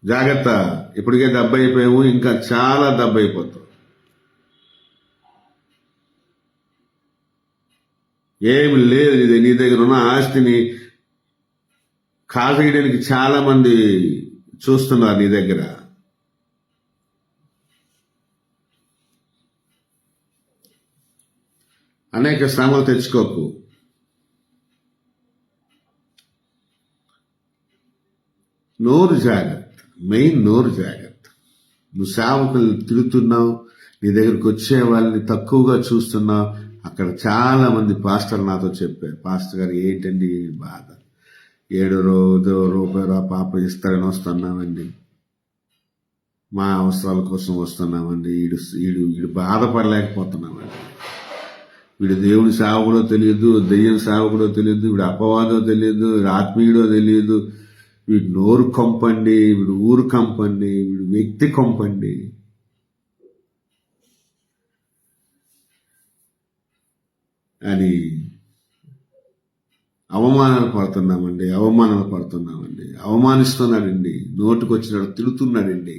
జాగ్రత్త. ఇప్పటికే దెబ్బ అయిపోయావు, ఇంకా చాలా దెబ్బ అయిపోతావు. ఏమి లేదు, ఇది నీ దగ్గర ఉన్న ఆస్తిని కాజేయడానికి చాలా మంది చూస్తున్నారు నీ దగ్గర. అనేక శ్రమలు తెచ్చుకోకు. నోరు జాగ్రత్త, మెయిన్ నోరు జాగ్రత్త. నువ్వు సేవకులు తిరుగుతున్నావు, నీ దగ్గరకు వచ్చే వాళ్ళని తక్కువగా చూస్తున్నావు. అక్కడ చాలా మంది పాస్టర్లు నాతో చెప్పారు, పాస్టర్ గారు ఏంటండి బాధ, 7 రూపాయలు పాప ఇస్తారని వస్తున్నామండి, మా అవసరాల కోసం వస్తున్నామండి, వీడు బాధపడలేకపోతున్నామండి. వీడు దేవుని సేవకుడో తెలియదు, దెయ్యం సేవకుడో తెలియదు, వీడు అపవాదో తెలియదు, వీడు ఆత్మీయుడో తెలియదు, వీడు నోరు కంపండి, వీడు ఊరు కంపండి, వీడు వ్యక్తి కంపండి. అని అవమానాలు పడుతున్నామండి, అవమానిస్తున్నాడండి, నోటికొచ్చినట్టు తిడుతున్నాడండి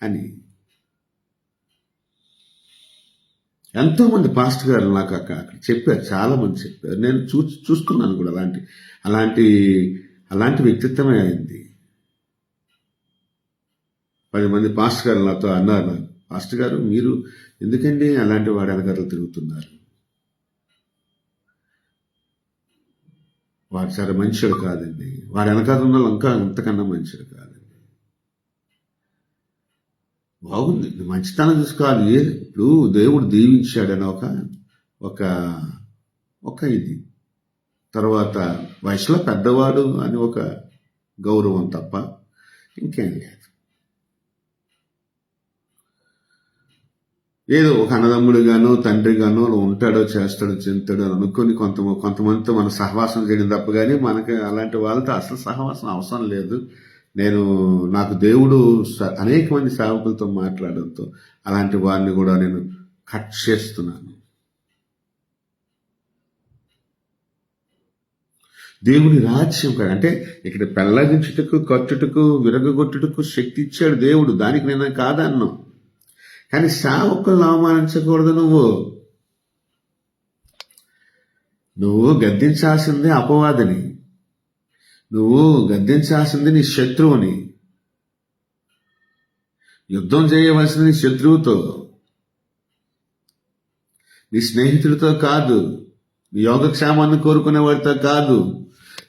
అని ఎంతోమంది పాస్టర్ గారు నాకు అక్కడ చెప్పారు, చాలా మంది చెప్పారు. నేను చూస్తున్నాను కూడా అలాంటి అలాంటి వ్యక్తిత్వమే అయింది. 10 మంది పాస్టర్ గారు నాతో అన్నారు, నాకు పాస్టర్ గారు మీరు ఎందుకండి అలాంటి వాడి వెనకాతలు తిరుగుతున్నారు, వాడు సరే మనుషుడు కాదండి, వాడి వెనకాల ఉన్న ఇంకా అంతకన్నా మనుషుడు కాదండి. బాగుంది, మంచితనం చూసుకోవాలి. ఇప్పుడు దేవుడు దీవించాడని ఒక ఒక ఇది, తర్వాత వయసులో పెద్దవాడు అని ఒక గౌరవం తప్ప ఇంకేం లేదు. ఏదో ఒక అన్నదమ్ముడుగానో తండ్రిగానో ఉంటాడో చేస్తాడో చెందుతాడో అని అనుకుని కొంతమందితో మన సహవాసం చేయడం తప్ప, కానీ మనకి అలాంటి వాళ్ళతో అసలు సహవాసం అవసరం లేదు. నాకు దేవుడు అనేక మంది సేవకులతో మాట్లాడడంతో అలాంటి వారిని కూడా నేను కట్ చేస్తున్నాను. దేవుని రాజ్యం కాదు అంటే ఇక్కడ పెళ్ళగించుటకు, కట్టుటకు, విరగొట్టుటకు శక్తి ఇచ్చాడు దేవుడు, దానికి నేను కాదన్నాను. కానీ సేవకులను అవమానించకూడదు. నువ్వు గద్దించాల్సిందే అపవాదిని, నువ్వు గద్దించాల్సింది నీ శత్రువుని, యుద్ధం చేయవలసింది నీ శత్రువుతో, నీ స్నేహితుడితో కాదు, నీ యోగక్షేమాన్ని కోరుకునే వాడితో కాదు,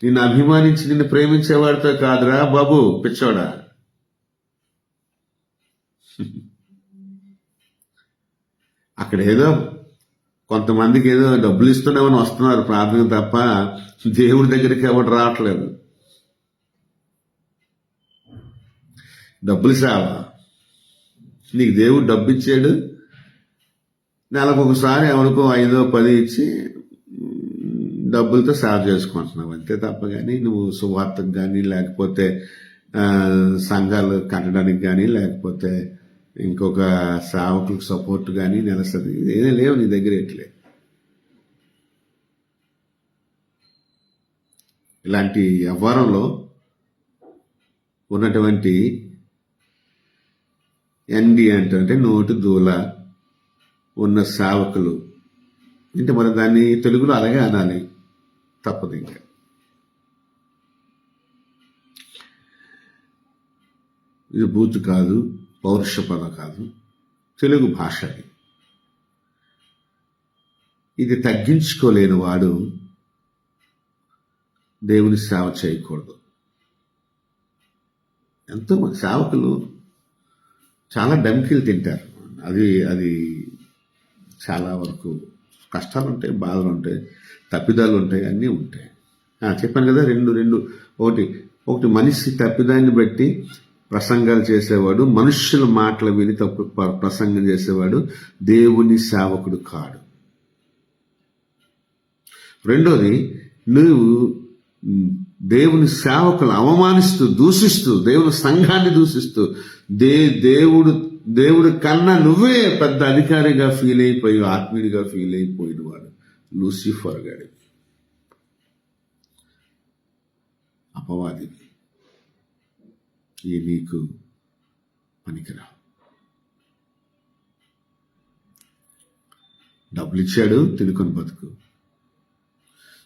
నిన్ను అభిమానించి నిన్ను ప్రేమించేవాడితో కాదురా బాబు పిచ్చోడా. అక్కడ ఏదో కొంతమందికి ఏదో డబ్బులు ఇస్తున్నామని వస్తున్నారు ప్రార్థన తప్ప దేవుడి దగ్గరికి ఎవరు రావట్లేదు. డబ్బులు సేవ, నీకు దేవుడు డబ్బు ఇచ్చాడు, నెలకు ఒకసారి ఎవరికో 5 10 ఇచ్చి డబ్బులతో సేవ చేసుకుంటున్నావు అంతే తప్ప, కానీ నువ్వు సువార్తకు కానీ, లేకపోతే సంఘాలు కట్టడానికి కానీ, లేకపోతే ఇంకొక సేవకులకు సపోర్ట్ కానీ నెలసరి ఏదే లేవు నీ దగ్గర. ఎట్లే ఇలాంటి వ్యవహారంలో ఉన్నటువంటి ఎన్డి అంటే నోటు దూల ఉన్న సేవకులు అంటే మరి దాన్ని తెలుగులో అలాగే అనాలి, తప్పదు. ఇంకా ఇది బూతు కాదు, పౌరుష పదం కాదు, తెలుగు భాష. ఇది తగ్గించుకోలేని వాడు దేవుని సేవ చేయకూడదు. ఎంతోమంది సేవకులు చాలా డమ్కిలు తింటారు. అది చాలా వరకు కష్టాలు ఉంటాయి, బాధలు ఉంటాయి, తప్పిదాలు ఉంటాయి, అన్నీ ఉంటాయి. చెప్పాను కదా, రెండు ఒకటి మనిషి తప్పిదాన్ని బట్టి ప్రసంగాలు చేసేవాడు, మనుష్యుల మాటలు విని తప్పు ప్రసంగం చేసేవాడు దేవుని సేవకుడు కాడు. రెండోది, నువ్వు దేవుని సేవకులు అవమానిస్తూ, దూషిస్తూ, దేవుని సంఘాన్ని దూషిస్తూ, దేవుడు కన్నా నువ్వే పెద్ద అధికారిగా ఫీల్ అయిపోయి, ఆత్మీయుడిగా ఫీల్ అయిపోయిన వాడు లూసిఫర్ గాడి, అపవాదివి. ఈ నీకు పనికిరా. డబ్బులు ఇచ్చాడు, తినుకొని బతుకు.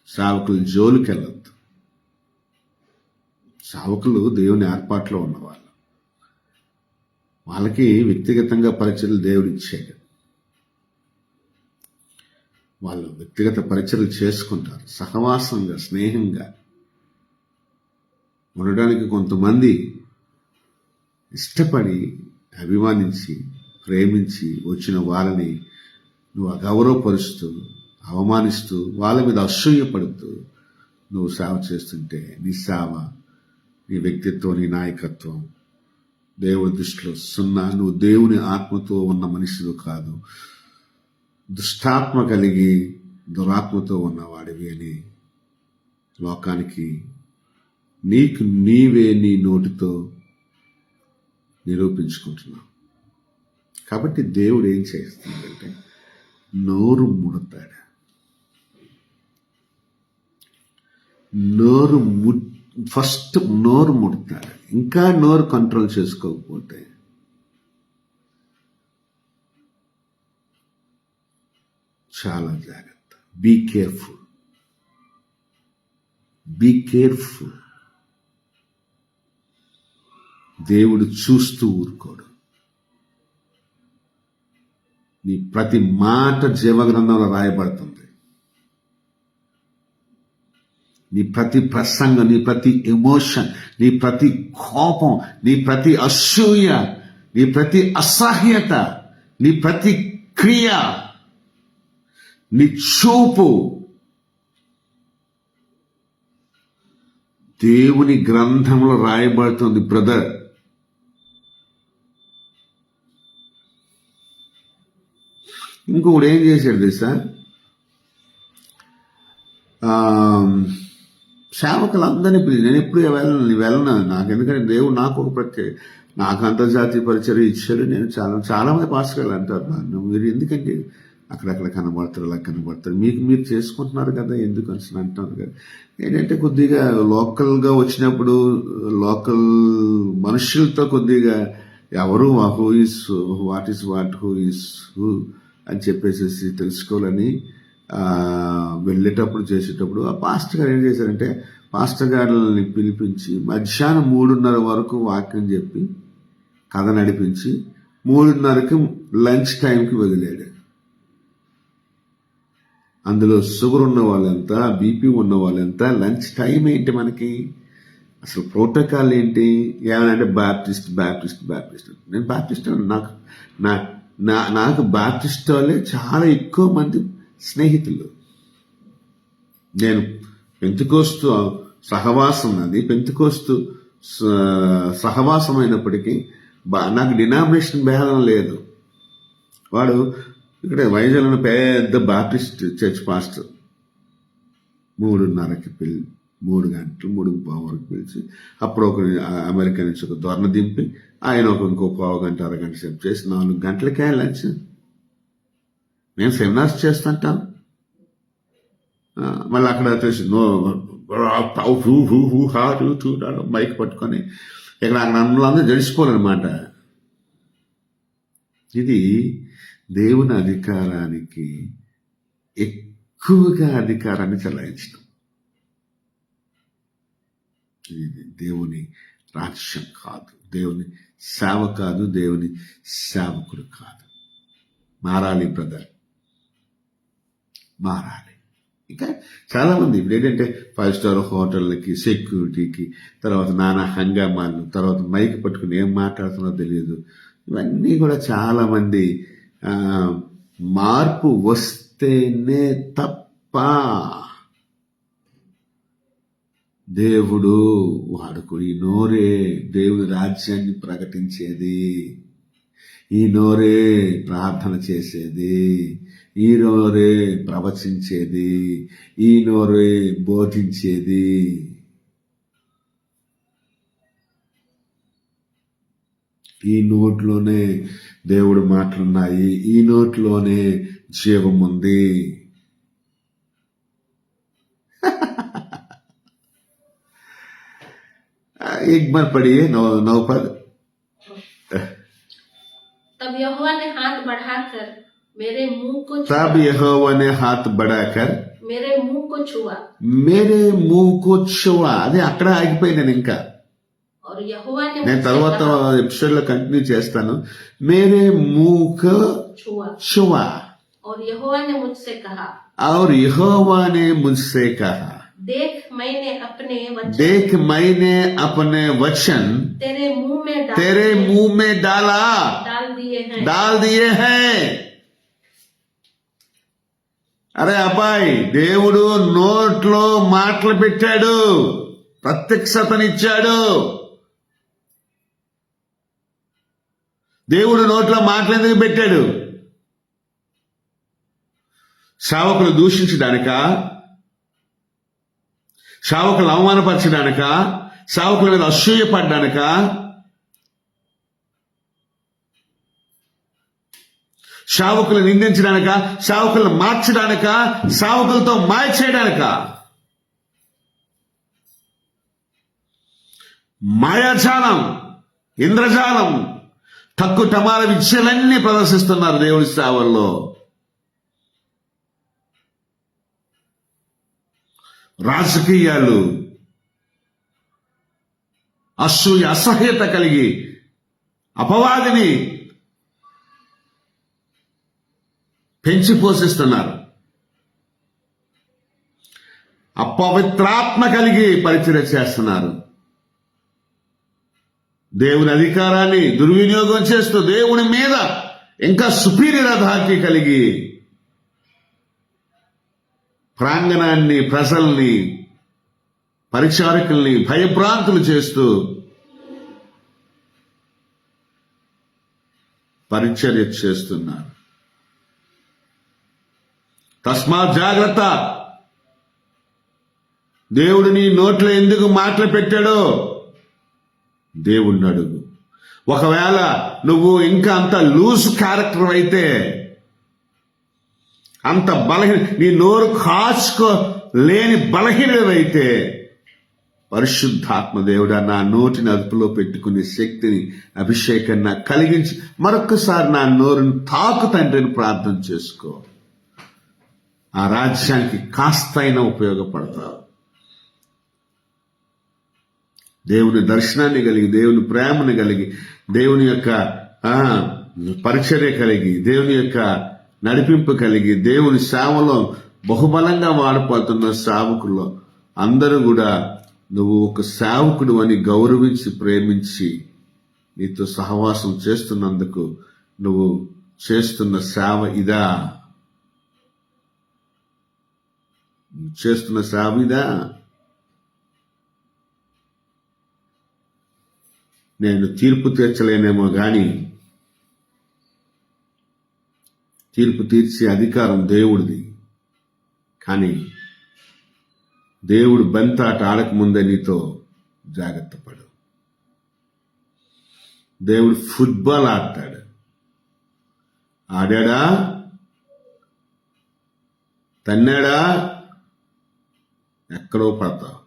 సేవకులు జోలికి వెళ్ళొద్దు. సేవకులు దేవుని ఏర్పాట్లో ఉన్నవాళ్ళు, వాళ్ళకి వ్యక్తిగతంగా పరిచర్యలు దేవుడు ఇచ్చాడు. వాళ్ళు వ్యక్తిగత పరిచర్యలు చేసుకుంటారు, సహవాసంగా స్నేహంగా ఉండడానికి కొంతమంది ఇష్టపడి, అభిమానించి, ప్రేమించి వచ్చిన వాళ్ళని నువ్వు అగౌరవపరుస్తూ, అవమానిస్తూ, వాళ్ళ మీద అసూయపడుతూ నువ్వు సేవ చేస్తుంటే నీ సేవ, నీ వ్యక్తిత్వం, నీ నాయకత్వం దేవుడి దృష్టిలో సున్నా. నువ్వు దేవుని ఆత్మతో ఉన్న మనిషిలో కాదు, దుష్టాత్మ కలిగి దురాత్మతో ఉన్నవాడివి అని లోకానికి నీకు నీవే నీ నోటితో నిరూపించుకుంటున్నావు. కాబట్టి దేవుడు ఏం చేస్తుందంటే నోరు ముడతాడు. ఫస్ట్ నోరు ముడతాడు. ఇంకా నోరు కంట్రోల్ చేసుకోకపోతే చాలా జాగ్రత్త. Be careful. దేవుడు చూస్తూ ఊరుకోడు. నీ ప్రతి మాట జీవగ్రంథంలో రాయబడుతుంది. నీ ప్రతి ప్రసంగం, నీ ప్రతి ఎమోషన్, నీ ప్రతి కోపం, నీ ప్రతి అసూయ, నీ ప్రతి అసహ్యత, నీ ప్రతి క్రియ, నీ చూపు దేవుని గ్రంథంలో రాయబడుతుంది బ్రదర్. ఇంకొకడు ఏం చేశాడు తెలుసా? సేవకులందరినీ పిలిచి, నేను ఎప్పుడు వెళ్ళను నాకు, ఎందుకంటే దేవుడు నాకు ఒక నాకు అంతర్జాతీయ పరిచయం ఇచ్చాడు. నేను చాలా మంది పాస్టర్లు అంటారు నన్ను, మీరు ఎందుకంటే అక్కడక్కడ కనబడతారు, అలా కనబడతారు, మీరు చేసుకుంటున్నారు కదా ఎందుకు అని అంటున్నారు కదా. ఏంటంటే కొద్దిగా లోకల్గా వచ్చినప్పుడు లోకల్ మనుషులతో కొద్దిగా ఎవరు who is what who is who అని చెప్పేసి తెలుసుకోవాలని వెళ్ళేటప్పుడు చేసేటప్పుడు ఆ పాస్టర్ గారు ఏం చేశారంటే, పాస్టర్ గారిని పిలిపించి మధ్యాహ్నం 3:30 వరకు వాక్యం చెప్పి కథ నడిపించి 3:30కి లంచ్ టైంకి వదిలేడు. అందులో షుగర్ ఉన్న వాళ్ళెంత, బీపీ ఉన్న వాళ్ళెంత, లంచ్ టైం ఏంటి మనకి, అసలు ప్రోటోకాల్ ఏంటి, ఏమనంటే బాప్టిస్ట్. నేను బాప్టిస్ట్, నాకు బాప్టిస్ట్ వాళ్ళే చాలా ఎక్కువ మంది స్నేహితులు. నేను పెంతుకోస్తు సహవాసం, అది పెంతుకోస్తు సహవాసం అయినప్పటికీ నాకు డినామినేషన్ భేదం లేదు. వాడు ఇక్కడ వైజాగ్లో పెద్ద బాప్టిస్ట్ చర్చ్ పాస్టర్ 3:30కి 3 గంటలు 3:15 వరకు పిలిచి, అప్పుడు ఒక అమెరికా నుంచి ఒక దొరణ దింపి ఆయన ఇంకో పావు గంట అరగంట సేపు చేసి 4 గంటలకే లంచ్. మేము సెమినార్స్ చేస్తుంటాం, మళ్ళీ అక్కడ వచ్చేసి మైక్ పట్టుకొని ఇక్కడ అందరూ జడిసిపోవాలన్నమాట. ఇది దేవుని అధికారానికి ఎక్కువగా అధికారాన్ని చెలాయించడం. ఇది దేవుని రాజ్యం కాదు, దేవుని సేవ కాదు, దేవుని సేవకుడు కాదు. మారాలి బ్రదర్, మారాలి. ఇంకా చాలా మంది ఇప్పుడు ఏంటంటే 5 స్టార్ హోటళ్ళకి, సెక్యూరిటీకి, తర్వాత నానా హంగామాలు, తర్వాత మైక్ పట్టుకుని ఏం మాట్లాడుతున్నో తెలియదు. ఇవన్నీ కూడా చాలా మంది మార్పు వస్తేనే తప్ప దేవుడు వాడుకు. ఈ నోరే దేవుని రాజ్యాన్ని ప్రకటించేది, ఈ నోరే ప్రార్థన చేసేది, ఈ నోరే ప్రవచించేది, ఈ నోరే బోధించేది. ఈ నోట్లోనే దేవుడు మాటలున్నాయి, ఈ నోట్లోనే జీవం ఉంది. एक बार पढ़िए 9 पद। तब यहोवा ने हाथ बढ़ाकर मेरे मुंह को छुआ। तब यहोवा ने हाथ बढ़ाकर मेरे मुंह को छुआ। मेरे मुंह को छुआ. అదే అక్కడ ఆగిపోయి నేను ఇంకా. और यहोवा ने నేను తర్వాత ఎపిసోడ్ లో కంటిన్యూ చేస్తాను. మేరే मुंह को छुआ. और यहोवा ने मुझसे कहा. और यहोवा ने मुझसे कहा, देख मैंने अपने वचन तेरे मुंह में डाल दिए हैं. అరే అబ్బాయి, దేవుడు నోట్లో మాటలు పెట్టాడు, ప్రత్యక్షతనిచ్చాడు. దేవుడు నోట్లో మాటలు ఎందుకు పెట్టాడు? సేవకులు దూషించడానిక, సేవకులు అవమానపరచడానిక, సేవకుల మీద అసూయపడ్డానిక? సేవకులు నిందించడానిక, సేవకులను మార్చడానిక, సేవకులతో మాయ చేయడానిక? మాయాజాలం, ఇంద్రజాలం, తక్కువ టమాల విద్యలన్నీ ప్రదర్శిస్తున్నారు దేవుడి సేవల్లో. రాజకీయాలు, అసూయ, అసహ్యత కలిగి అపవాదిని పెంచి పోషిస్తున్నారు. అపవిత్రాత్మ కలిగి పరిచర్య చేస్తున్నారు. దేవుని అధికారాన్ని దుర్వినియోగం చేస్తూ దేవుని మీద ఇంకా సుపీరియర్ అథారిటీ కలిగి ప్రాంగణాన్ని, ప్రజల్ని, పరిచారకుల్ని భయభ్రాంతులు చేస్తూ పరిచర్య చేస్తున్నారు. తస్మాత్ జాగ్రత్త. దేవుడు నీ నోట్లో ఎందుకు మాటలు పెట్టాడో దేవుణ్ణి అడుగు. ఒకవేళ నువ్వు ఇంకా అంత లూజ్ క్యారెక్టర్ అయితే, అంత నీ నోరు కాచుకో లేని బలహీనమైతే, పరిశుద్ధాత్మ దేవుడా నా నోటిని అదుపులో పెట్టుకునే శక్తిని, అభిషేకాన్ని నాకు కలిగించి మరొక్కసారి నా నోరుని తాకు తండ్రిని ప్రార్థన చేసుకో. ఆ రాజ్యానికి కాస్తైనా ఉపయోగపడతావు. దేవుని దర్శనాన్ని కలిగి, దేవుని ప్రేమను కలిగి, దేవుని యొక్క పరిచర్య కలిగి, దేవుని యొక్క నడిపింపు కలిగి, దేవుని సేవలో బహుబలంగా వాడిపోతున్న సేవకుల్లో అందరూ కూడా నువ్వు ఒక సేవకుడు అని గౌరవించి ప్రేమించి నీతో సహవాసం చేస్తున్నందుకు నువ్వు చేస్తున్న సేవ ఇదా? చేస్తున్న సేవ ఇదా? నేను తీర్పు తీర్చలేనేమో గాని తీర్పు తీర్చే అధికారం దేవుడిది. కానీ దేవుడు బంతాట ఆడకముందే నీతో జాగ్రత్త పడు. దేవుడు ఫుట్బాల్ ఆడతాడు. ఆడాడా, తన్నాడా, ఎక్కడో పడతావు.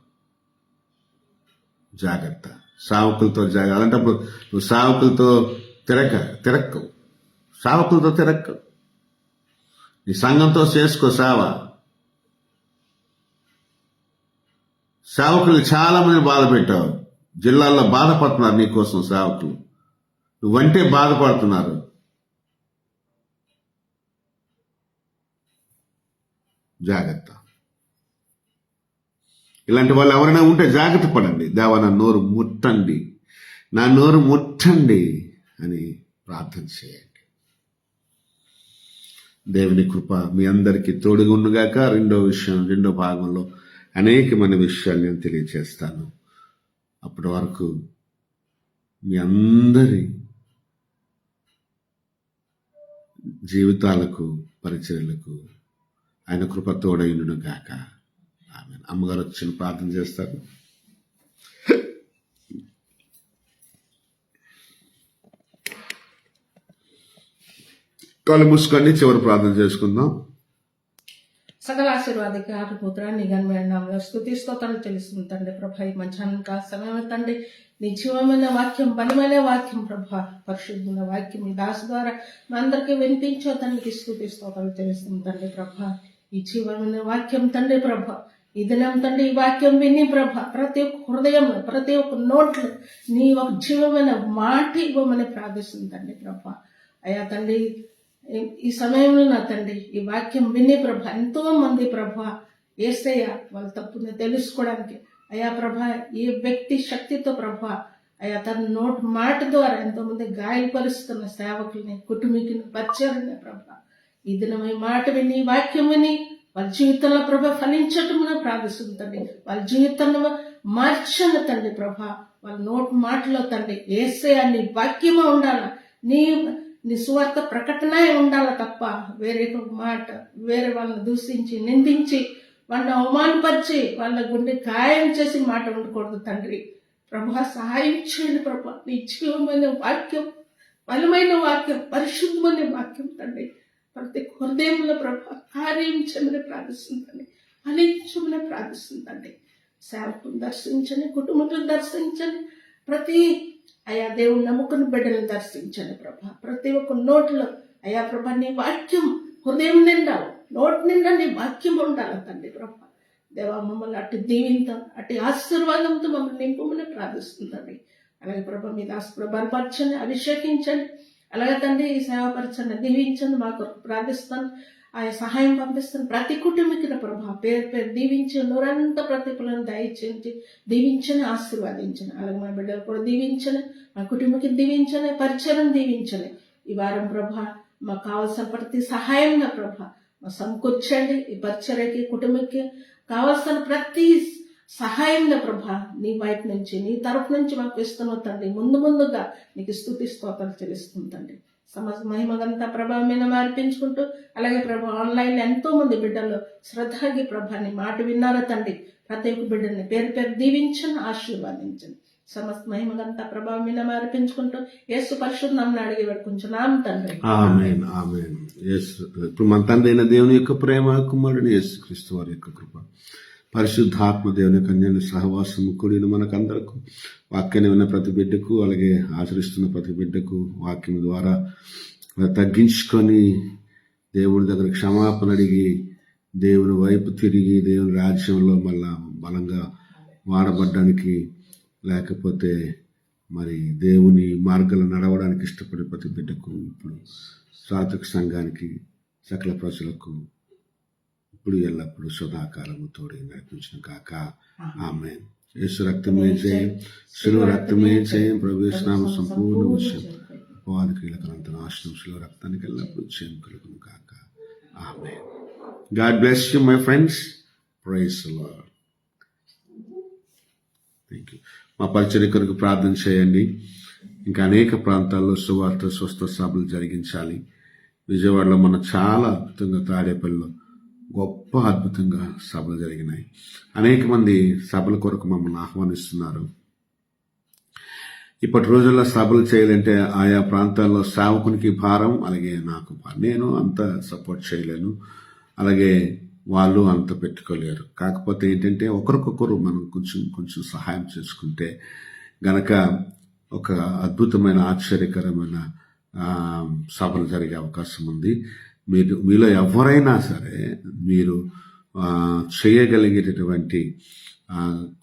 జాగ్రత్త. సావకులతో జాగ్రత్త. అలాంటప్పుడు నువ్వు సావకులతో తిరక్కవు. సావకులతో తిరక్కవు. నీ సంఘంతో చేసుకో సేవ. సేవకులు చాలా మంది బాధ పెట్టావు. జిల్లాల్లో బాధపడుతున్నారు నీకోసం సేవకులు. నువ్వంటే బాధపడుతున్నారు. జాగ్రత్త. ఇలాంటి వాళ్ళు ఎవరైనా ఉంటే జాగ్రత్త పడండి. దేవా నా నోరు ముట్టండి, నా నోరు ముట్టండి అని ప్రార్థన చేయండి. దేవుని కృప మీ అందరికీ తోడుగుండుగాక. రెండో భాగంలో అనేకమైన విషయాలు నేను తెలియజేస్తాను. అప్పటి వరకు మీ అందరి జీవితాలకు, పరిచర్యలకు ఆయన కృప తోడైనను గాక. ఆమేన్. అమ్మగారు వచ్చిన ప్రార్థన చేస్తారు. కళ్ళు మూసుకొని చివరి ప్రార్థన చేసుకుందాం. సకల ఆశీర్వాదికి ఆటపుత్ర నీ ఘనమైన నామములో స్తుతి స్తోత్రాలు చెల్లిస్తుంది తండ్రి ప్రభా. ఈ మధ్యాహ్న సమయం తండ్రి నీ జీవమైన వాక్యం, బలమైన వాక్యం ప్రభా, పరిశుద్ధమైన వాక్యం ఈ దాసు ద్వారా మా అందరికీ వినిపించో తండ్రికి స్తుతి స్తోత్రాలు చెల్లిస్తుంది తండ్రి ప్రభా. ఈ జీవమైన వాక్యం తండ్రి ప్రభా, ఈ దినం తండ్రి ఈ వాక్యం విని ప్రభా ప్రతి ఒక్క హృదయంలో, ప్రతి ఒక్క నోట్లో నీ ఒక జీవమైన మాట ఇవ్వమని ప్రార్థిస్తుంది తండ్రి ప్రభా. అయ్యా తండ్రి ఈ సమయంలో నా తండ్రి ఈ వాక్యం విని ప్రభ ఎంతో మంది ప్రభ యేసయ్య వాళ్ళ తప్పుని తెలుసుకోవడానికి అయ్యా ప్రభ ఈ వ్యక్తి శక్తితో ప్రభ అయ్యా తన నోటి మాట ద్వారా ఎంతో మంది గాయపరుస్తున్న సేవకుల్ని, కుటుంబీకుని, పరిచయాలని ప్రభ ఈ దినం ఈ మాట విని, ఈ వాక్యం విని వాళ్ళ జీవితంలో ప్రభ ఫలించటం ప్రార్థిస్తుంది తండ్రి. వాళ్ళ జీవితంలో మార్చండి తండ్రి ప్రభ. వాళ్ళ నోటి మాటలో తండ్రి యేసయ్య నీ వాక్యమే ఉండాల, నీ సువార్త ప్రకటన ఉండాలి తప్ప వేరే మాట, వేరే వాళ్ళని దూషించి, నిందించి, వాళ్ళని అవమానపరిచి, వాళ్ళ గుండె గాయం చేసి మాట ఉండకూడదు తండ్రి. ప్రభా సహాయం చేయండి ప్రభా. నీ జీవమైన వాక్యం, బలమైన వాక్యం, పరిశుద్ధమైన వాక్యం తండ్రి తండ్రి. ప్రతి హృదయంలో ప్రభా కార్యం చేయమని ప్రార్థిస్తుందండి, ఫలించమని ప్రార్థిస్తుందండి. సేవకుని దర్శించండి, కుటుంబాలను దర్శించండి, ప్రతి అయా దేవుని నమ్ముకుని బిడ్డలను దర్శించండి ప్రభా. ప్రతి ఒక్క నోట్లో అయా ప్రభా నీ వాక్యం హృదయం నిండాలి, నోటి నిండా నీ వాక్యం ఉండాలి తండ్రి ప్రభా. దేవా మమ్మల్ని అటు దీవింతాం, అటు ఆశీర్వాదంతో మమ్మల్ని నింపమని ప్రార్థిస్తుందండి. అలాగే ప్రభా మీ దాసుడు బలపరచండి, అభిషేకించండి. అలాగే తండ్రి ఈ సేవపరచండి, దీవించండి. మాకు ప్రార్థిస్తాను, ఆయన సహాయం పంపిస్తాను. ప్రతి కుటుంబికి ప్రభా పేరు పేరు దీవించి నూరంత ప్రతిఫలను దయచేసి దీవించని, ఆశీర్వాదించండి. అలాగే మా బిడ్డలు కూడా దీవించండి, మా కుటుంబకి దీవించండి, పరిచయం దీవించండి. ఈ వారం ప్రభా మాకు కావాల్సిన ప్రతి సహాయంగా ప్రభా మా సమకూర్చండి. ఈ పరిచర్యకి కుటుంబకి కావాల్సిన ప్రతి సహాయంగా ప్రభా నీ వైపు నుంచి, నీ తరపు నుంచి మాకు ఇస్తున్నావు తండ్రి. ముందుగా నీకు స్తుతి స్తోత్రాలు చెల్లిస్తుందండి. సమస్త మహిమగంతా ప్రభావమైన మార్పించుకుంటూ, అలాగే ప్రభా ఆన్లైన్ ఎంతో మంది బిడ్డలు శ్రద్ధకి ప్రభాని మాట విన్నారో తండ్రి. ప్రతి ఒక్క బిడ్డని పేరు పేరు దీవించండి, ఆశీర్వాదించండి. సమస్త మహిమగంతా ప్రభావమైన మార్పించుకుంటూ యేసు పరిశుద్ధ నామమున అడిగి వేడుకుంటున్నాం తండ్రి. ఆమేన్, ఆమేన్. ఇప్పుడు మన తండ్రి అయిన దేవుని యొక్క ప్రేమ, కుమారుడు యేసుక్రీస్తు వారి యొక్క కృప, పరిశుద్ధాత్మ దేవుని కన్యని సహవాసము కూడిన మనకందరకు, వాక్యాన్ని విన్న ప్రతి బిడ్డకు, అలాగే ఆచరిస్తున్న ప్రతి బిడ్డకు వాక్యం ద్వారా తగ్గించుకొని దేవుడి దగ్గర క్షమాపణ అడిగి దేవుని వైపు తిరిగి దేవుని రాజ్యంలో మళ్ళా బలంగా వాడబడ్డానికి, లేకపోతే మరి దేవుని మార్గాలు నడవడానికి ఇష్టపడే ప్రతి బిడ్డకు, ఇప్పుడు సాత్విక సంఘానికి, సకల ప్రజలకు ఇప్పుడు ఎల్లప్పుడు సదాకాలము తోడి నడిపించిన కాక. ఆమేన్. యేసు రక్తమే జయం, శిలువ రక్తమే జయం, ప్రభు యేసు నామమున సంపూర్ణ విషయం, అపవాది క్రియలకంత నాశనం, శిలువ రక్తానికి ఎల్లప్పుడు జయం కలుగును కాక. Amen. God bless you my friends. Praise the Lord. Thank you. మా పరిచర్య కొరకు ప్రార్థన చేయండి. ఇంకా అనేక ప్రాంతాల్లో సువార్త స్వస్థ సభలు జరిగించాలి. విజయవాడలో మన చాలా అద్భుతంగా, తాడేపల్లిలో గొప్ప అద్భుతంగా సభలు జరిగినాయి. అనేక మంది సభల కొరకు మమ్మల్ని ఆహ్వానిస్తున్నారు. ఇప్పటి రోజుల్లో సభలు చేయాలంటే ఆయా ప్రాంతాల్లో సేవకునికి భారం, అలాగే నాకు నేను అంత సపోర్ట్ చేయలేను, అలాగే వాళ్ళు అంత పెట్టుకోలేరు. కాకపోతే ఏంటంటే ఒకరికొకరు మనం కొంచెం సహాయం చేసుకుంటే గనక ఒక అద్భుతమైన, ఆశ్చర్యకరమైన సభలు జరిగే అవకాశం ఉంది. మీలో ఎవరైనా సరే మీరు చేయగలిగేటటువంటి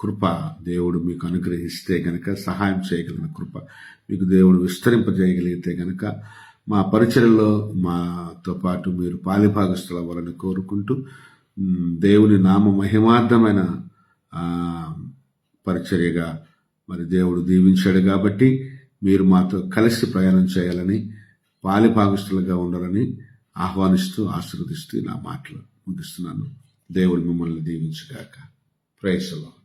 కృప దేవుడు మీకు అనుగ్రహిస్తే గనక, సహాయం చేయగలిగిన కృప మీకు దేవుడు విస్తరింపజేయగలిగితే గనక, మా పరిచర్యలో మాతో పాటు మీరు పాలిభాగస్తులు అవ్వాలని కోరుకుంటూ, దేవుని నామ మహిమార్థమైన పరిచర్యగా మరి దేవుడు దీవించాడు కాబట్టి మీరు మాతో కలిసి ప్రయాణం చేయాలని, పాలిభాగస్తులుగా ఉండాలని ఆహ్వానిస్తూ, ఆశీర్వదిస్తూ నా మాటలు ముగిస్తున్నాను. దేవుడు మిమ్మల్ని దీవించుగాక. Praise the lord.